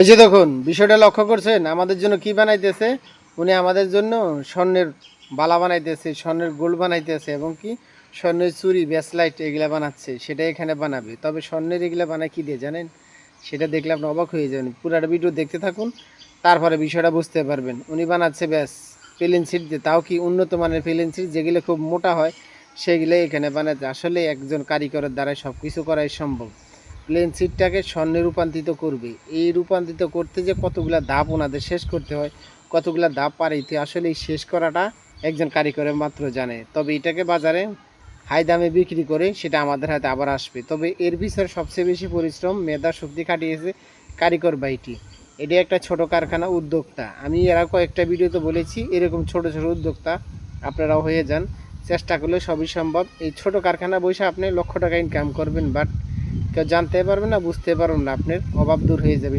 এই যে দেখুন বিষয়টা লক্ষ্য করছেন, আমাদের জন্য কি বানাইতেছে? উনি আমাদের জন্য স্বর্ণের বালা বানাইতেছে, স্বর্ণের গোল বানাইতেছে এবং কি স্বর্ণের চুড়ি, ব্রেসলাইট এগুলা বানাচ্ছে। সেটা এখানে বানাবে। তবে স্বর্ণের এগুলা বানায় কি দিয়ে জানেন? সেটা দেখলে আপনি অবাক হয়ে যাবেন। পুরাটা ভিডিও দেখতে থাকুন, তারপরে বিষয়টা বুঝতে পারবেন। উনি বানাচ্ছে ব্যাস প্লেন সিট দিয়ে, তাও কি উন্নত মানের প্লেন সিট, যেগুলো খুব মোটা হয় সেগুলো এখানে বানাচ্ছে। আসলে একজন কারিগরের দ্বারা সব কিছু করাই সম্ভব। প্লেন সিটটাকে স্বর্ণে রূপান্তরিত করবে। এই রূপান্তরিত করতে যে কতগুলা ধাপ ওনাদের শেষ করতে হয়, কতগুলা ধাপ পারাইতে, আসলে এই শেষ করাটা একজন কারিগরের মাত্র জানে। তবে এটাকে বাজারে হাই দামে বিক্রি করে সেটা আমাদের হাতে আবার আসবে। তবে এর পিছনে সবচেয়ে বেশি পরিশ্রম, মেধা শক্তি খাটিয়েছে কারিগর ভাইটি। এটি একটা ছোট কারখানা উদ্যোক্তা। আমি এরা কয়েকটা ভিডিওতে বলেছি, এরকম ছোট ছোট উদ্যোক্তা আপনারাও হয়ে যান। চেষ্টা করলে সবই সম্ভব। এই ছোট কারখানা বসে আপনি লক্ষ টাকা ইনকাম করবেন, বাট কেউ জানতে পারবে না, বুঝতে পারবেন না, আপনার অভাব দূর হয়ে যাবে।